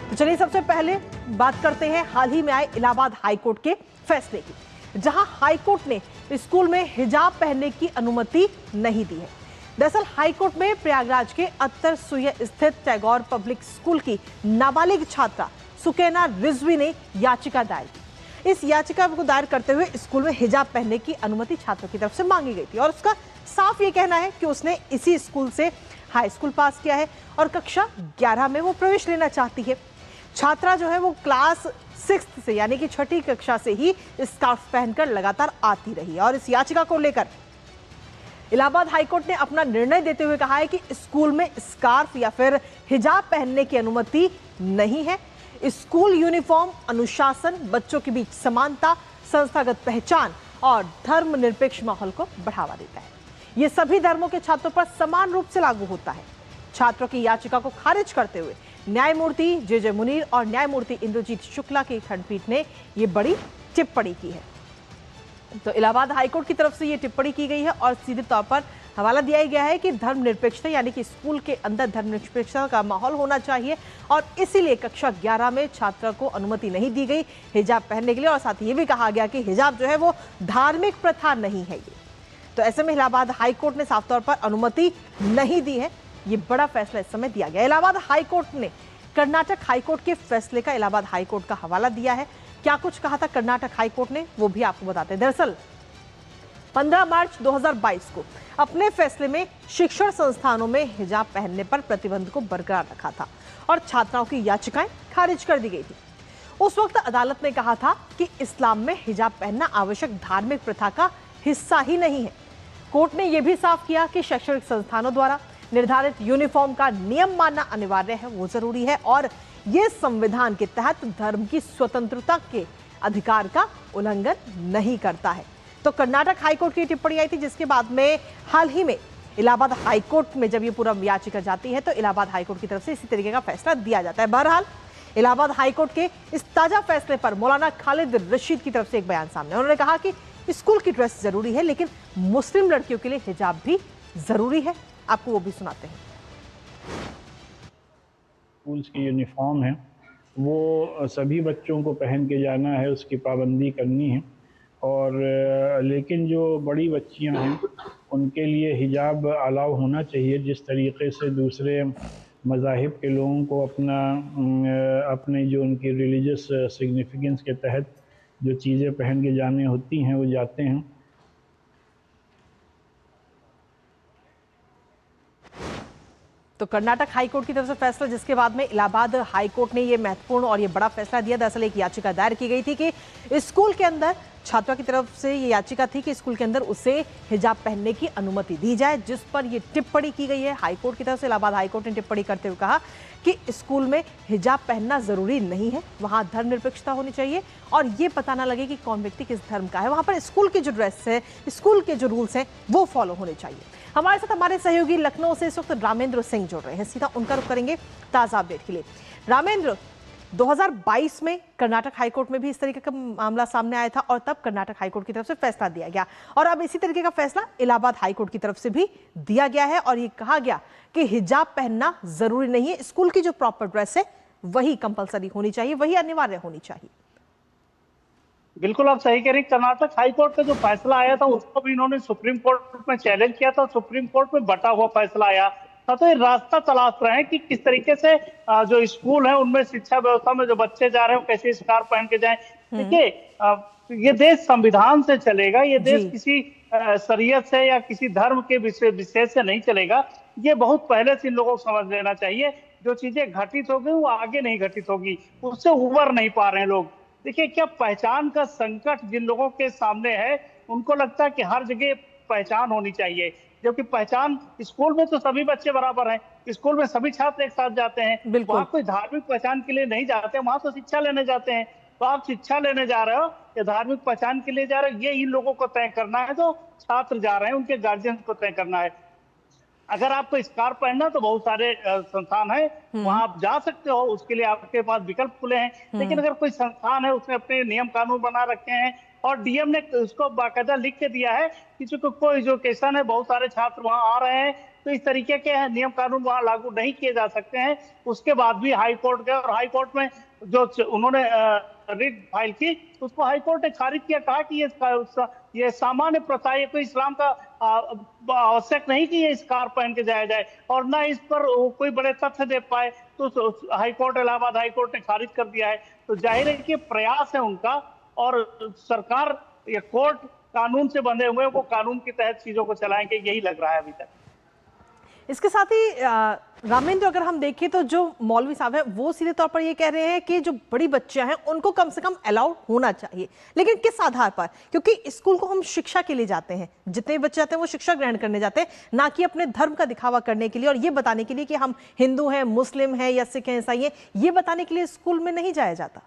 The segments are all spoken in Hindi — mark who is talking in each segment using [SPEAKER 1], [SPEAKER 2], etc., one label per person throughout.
[SPEAKER 1] तो चलिए सबसे पहले बात करते हैं हाल ही में आए इलाहाबाद हाईकोर्ट के फैसले की, जहां हाईकोर्ट ने स्कूल में हिजाब पहनने की अनुमति नहीं दी है। दरअसल हाईकोर्ट में प्रयागराज के अत्तर सुइया स्थित टैगोर पब्लिक स्कूल की नाबालिग छात्रा सुकैना रिजवी ने याचिका दायर की। इस याचिका को दायर करते हुए स्कूल में हिजाब पहनने की अनुमति छात्रों की तरफ से मांगी गई थी और उसका साफ ये कहना है कि उसने इसी स्कूल से हाई स्कूल पास किया है और कक्षा 11 में वो प्रवेश लेना चाहती है। छात्रा जो है वो क्लास 6 से यानी कि 6ठी कक्षा से ही स्कार्फ पहनकर लगातार आती रही और इस याचिका को लेकर इलाहाबाद हाईकोर्ट ने अपना निर्णय देते हुए कहा है कि स्कूल में स्कार्फ या फिर हिजाब पहनने की अनुमति नहीं है। स्कूल यूनिफॉर्म अनुशासन, बच्चों के बीच समानता, संस्थागत पहचान और धर्मनिरपेक्ष माहौल को बढ़ावा देता है। ये सभी धर्मों के छात्रों पर समान रूप से लागू होता है। छात्रों की याचिका को खारिज करते हुए न्यायमूर्ति जे मुनीर और न्यायमूर्ति इंद्रजीत शुक्ला की खंडपीठ ने ये बड़ी टिप्पणी की है। तो इलाहाबाद हाईकोर्ट की तरफ से ये टिप्पणी की गई है और सीधे तौर पर हवाला दिया गया है कि धर्मनिरपेक्षता यानी कि स्कूल के अंदर धर्मनिरपेक्षता का माहौल होना चाहिए और इसीलिए कक्षा 11 में छात्रा को अनुमति नहीं दी गई हिजाब पहनने के लिए। और साथ ही ये भी कहा गया कि हिजाब जो है वो धार्मिक प्रथा नहीं है। ये तो ऐसे में इलाहाबाद हाईकोर्ट ने साफ तौर पर अनुमति नहीं दी है। ये बड़ा फैसला इस समय दिया गया। इलाहाबाद हाईकोर्ट ने कर्नाटक हाईकोर्ट के फैसले का इलाहाबाद हाईकोर्ट का हवाला दिया है। क्या कुछ कहा था कर्नाटक हाईकोर्ट ने वो भी आपको बताते हैं। दरअसल 15 मार्च 2022 को अपने फैसले में शिक्षण संस्थानों में हिजाब पहनने पर प्रतिबंध को बरकरार रखा था और छात्राओं की याचिकाएं खारिज कर दी गई थी। उस वक्त अदालत ने कहा था कि इस्लाम में हिजाब पहनना आवश्यक धार्मिक प्रथा का हिस्सा ही नहीं है। कोर्ट ने यह भी साफ किया कि शैक्षणिक संस्थानों द्वारा निर्धारित यूनिफॉर्म का नियम मानना अनिवार्य है, वो जरूरी है और ये संविधान के तहत धर्म की स्वतंत्रता के अधिकार का उल्लंघन नहीं करता है। तो कर्नाटक हाईकोर्ट की टिप्पणी आई थी, जिसके बाद में हाल ही में इलाहाबाद हाईकोर्ट में जब ये पूरा याचिका जाती है तो इलाहाबाद हाईकोर्ट की तरफ से इसी तरीके का फैसला दिया जाता है। बहरहाल इलाहाबाद हाईकोर्ट के इस ताजा फैसले पर मौलाना खालिद रशीद की तरफ से एक बयान सामने। उन्होंने कहा कि स्कूल की ड्रेस जरूरी है लेकिन मुस्लिम लड़कियों के लिए हिजाब भी जरूरी है। आपको वो भी सुनाते हैं।
[SPEAKER 2] स्कूल्स की यूनिफॉर्म है वो सभी बच्चों को पहन के जाना है, उसकी पाबंदी करनी है और लेकिन जो बड़ी बच्चियां हैं उनके लिए हिजाब अलाउ होना चाहिए। जिस तरीके से दूसरे मज़ाहिब के लोगों को अपने जो उनकी रिलीजियस सिग्निफिकेंस के तहत जो चीज़ें पहन के जाने होती हैं वो जाते हैं।
[SPEAKER 1] तो कर्नाटक हाईकोर्ट की तरफ से फैसला, जिसके बाद में इलाहाबाद हाईकोर्ट ने ये महत्वपूर्ण और ये बड़ा फैसला दिया। दरअसल एक याचिका दायर की गई थी कि स्कूल के अंदर छात्रा की तरफ से ये याचिका थी कि स्कूल के अंदर उसे हिजाब पहनने की अनुमति दी जाए, जिस पर ये टिप्पणी की गई है हाईकोर्ट की तरफ से। इलाहाबाद हाईकोर्ट ने टिप्पणी करते हुए कहा कि स्कूल में हिजाब पहनना जरूरी नहीं है, वहां धर्मनिरपेक्षता होनी चाहिए और ये पता ना लगे कि कौन व्यक्ति किस धर्म का है। वहां पर स्कूल की जो ड्रेस है, स्कूल के जो रूल्स हैं वो फॉलो होने चाहिए। हमारे साथ हमारे सहयोगी लखनऊ से इस वक्त रामेंद्र सिंह जुड़ रहे हैं, सीधा उनका रुख करेंगे ताजा अपडेट के लिए। रामेंद्र, 2022 में कर्नाटक हाईकोर्ट में भी इस तरीके का मामला सामने आया था और तब कर्नाटक हाईकोर्ट की तरफ से फैसला दिया गया और अब इसी तरीके का फैसला इलाहाबाद हाईकोर्ट की तरफ से भी दिया गया है और ये कहा गया कि हिजाब पहनना जरूरी नहीं है, स्कूल की जो प्रॉपर ड्रेस है वही कंपलसरी होनी चाहिए, वही अनिवार्य होनी चाहिए।
[SPEAKER 3] बिल्कुल आप सही कह रही। कर्नाटक हाईकोर्ट का जो फैसला आया था उसको भी इन्होंने सुप्रीम कोर्ट में चैलेंज किया था। सुप्रीम कोर्ट में बटा हुआ फैसला आया था। तो ये रास्ता तलाश रहे हैं कि किस तरीके से जो स्कूल है उनमें शिक्षा व्यवस्था में जो बच्चे जा रहे हैं कैसे स्कार्फ पहन के जाएं। देखिए ये देश संविधान से चलेगा, ये देश किसी शरीयत से या किसी धर्म के विशेष से नहीं चलेगा। ये बहुत पहले से इन लोगों को समझ लेना चाहिए। जो चीजें घटित हो गई वो आगे नहीं घटित होगी, उससे उबर नहीं पा रहे हैं लोग। देखिए क्या पहचान का संकट जिन लोगों के सामने है, उनको लगता है कि हर जगह पहचान होनी चाहिए, जबकि पहचान स्कूल में तो सभी बच्चे बराबर हैं, स्कूल में सभी छात्र एक साथ जाते हैं, वहाँ कोई धार्मिक पहचान के लिए नहीं जाते हैं, वहाँ तो शिक्षा लेने जाते हैं। तो आप शिक्षा लेने जा रहे हो या धार्मिक पहचान के लिए जा रहे हो, ये इन लोगों को तय करना है। जो छात्र जा रहे हैं उनके गार्जियन को तय करना है। अगर आपको स्कार्फ पहनना तो बहुत सारे संस्थान है, वहां आप जा सकते हो, उसके लिए आपके पास विकल्प खुले हैं। लेकिन अगर कोई संस्थान है उसने अपने नियम कानून बना रखे हैं और डीएम ने उसको बाकायदा लिख के दिया है कि जो कोई एजुकेशन है, बहुत सारे छात्र वहां आ रहे हैं, तो तो इस तरीके के नियम कानून वहां लागू नहीं किए जा सकते हैं। उसके बाद भी हाई कोर्ट गए और हाई कोर्ट में जो उन्होंने रिट फाइल की, उसको हाई कोर्ट ने खारिज किया, कहा कि ये सामान्य प्रथा है, कोई इस्लाम का आवश्यक नहीं कि ये स्कार पहन के जाया जाए, और ना इस पर कोई बड़े तथ्य दे पाए, तो high court, Allahabad high court ने खारिज कर दिया है। तो जाहिर है कि प्रयास है उनका, और सरकार या कोर्ट कानून से बंधे हुए, वो कानून के तहत चीजों को चलाएंगे, यही लग रहा है अभी तक।
[SPEAKER 1] इसके साथ ही रामेंद्र, अगर हम देखें तो जो मौलवी साहब हैं वो सीधे तौर पर ये कह रहे हैं कि जो बड़ी बच्चियां हैं उनको कम से कम अलाउड होना चाहिए, लेकिन किस आधार पर? क्योंकि स्कूल को हम शिक्षा के लिए जाते हैं, जितने बच्चे जाते हैं वो शिक्षा ग्रहण करने जाते हैं, ना कि अपने धर्म का दिखावा करने के लिए और ये बताने के लिए कि हम हिंदू हैं, मुस्लिम हैं या सिख हैं, ईसाई हैं, ये बताने के लिए स्कूल में नहीं जाया जाता।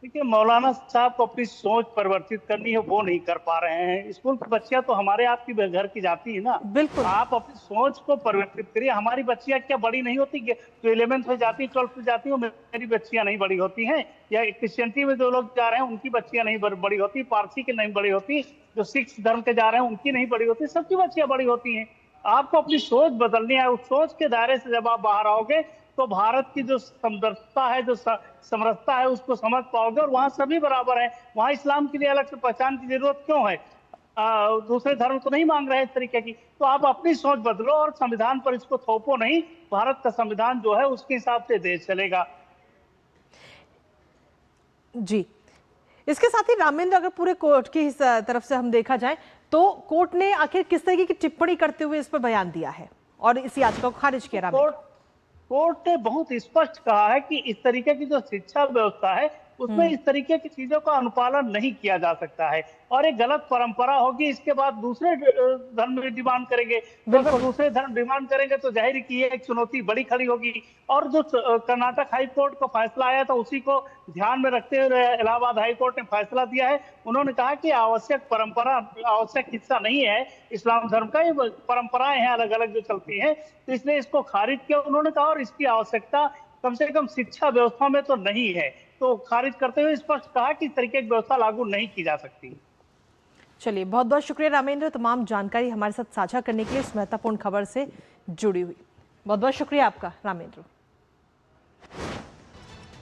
[SPEAKER 3] देखिए, मौलाना साहब को अपनी सोच परिवर्तित करनी है, वो नहीं कर पा रहे हैं। स्कूल की बच्चियां तो हमारे आपकी घर की जाती है ना।
[SPEAKER 1] बिल्कुल,
[SPEAKER 3] आप अपनी सोच को परिवर्तित करिए। हमारी बच्चियां क्या बड़ी नहीं होती? जो 11th में जाती, 12th में जाती, मेरी बच्चियां नहीं बड़ी होती हैं? या क्रिश्चियनिटी में जो लोग जा रहे हैं उनकी बच्चियां नहीं बड़ी होती? पारसी की नहीं बड़ी होती? जो सिख धर्म के जा रहे हैं उनकी नहीं बड़ी होती? सबकी बच्चियां बड़ी होती हैं। आपको अपनी सोच बदलनी है। उस सोच के दायरे से जब आप बाहर आओगे तो भारत की जो समदर्शता है, जो समरसता है, उसको समझ पाओगे, और वहां सभी बराबर हैं। वहां इस्लाम के लिए अलग से पहचान की जरूरत क्यों है? दूसरे धर्म तो नहीं मांग रहे हैं इस तरीके की। तो आप अपनी सोच बदलो और संविधान पर इसको थोपो नहीं। भारत का संविधान जो है उसके हिसाब से देश चलेगा।
[SPEAKER 1] जी। इसके साथ ही रामेंद्र, अगर पूरे कोर्ट की तरफ से हम देखा जाए तो कोर्ट ने आखिर किस तरीके की टिप्पणी करते हुए इस पर बयान दिया है और इस याचिका को खारिज किया? रामेंद्र,
[SPEAKER 3] कोर्ट ने बहुत स्पष्ट कहा है कि इस तरीके की जो शिक्षा व्यवस्था है उसमें इस तरीके की चीजों का अनुपालन नहीं किया जा सकता है, और एक गलत परंपरा होगी। इसके बाद दूसरे धर्म में डिमांड करेंगे, तो अगर दूसरे धर्म डिमांड करेंगे तो जाहिर की ये एक चुनौती बड़ी खड़ी होगी। और जो कर्नाटक हाई कोर्ट का फैसला आया था उसी को ध्यान में रखते हुए इलाहाबाद हाई कोर्ट ने फैसला दिया है। उन्होंने कहा कि आवश्यक परंपरा आवश्यक हिस्सा नहीं है इस्लाम धर्म का, ये परंपराएं हैं अलग अलग जो चलती हैं, तो इसलिए इसको खारिज किया उन्होंने कहा। और इसकी आवश्यकता कम से कम शिक्षा व्यवस्था में तो नहीं है, तो खारिज करते हुए स्पष्ट कहा कि इस तरीके की व्यवस्था लागू नहीं की जा सकती।
[SPEAKER 1] चलिए, बहुत बहुत शुक्रिया रामेंद्र, तमाम जानकारी हमारे साथ साझा करने के लिए, इस महत्वपूर्ण खबर से जुड़ी हुई। बहुत बहुत शुक्रिया आपका रामेंद्र।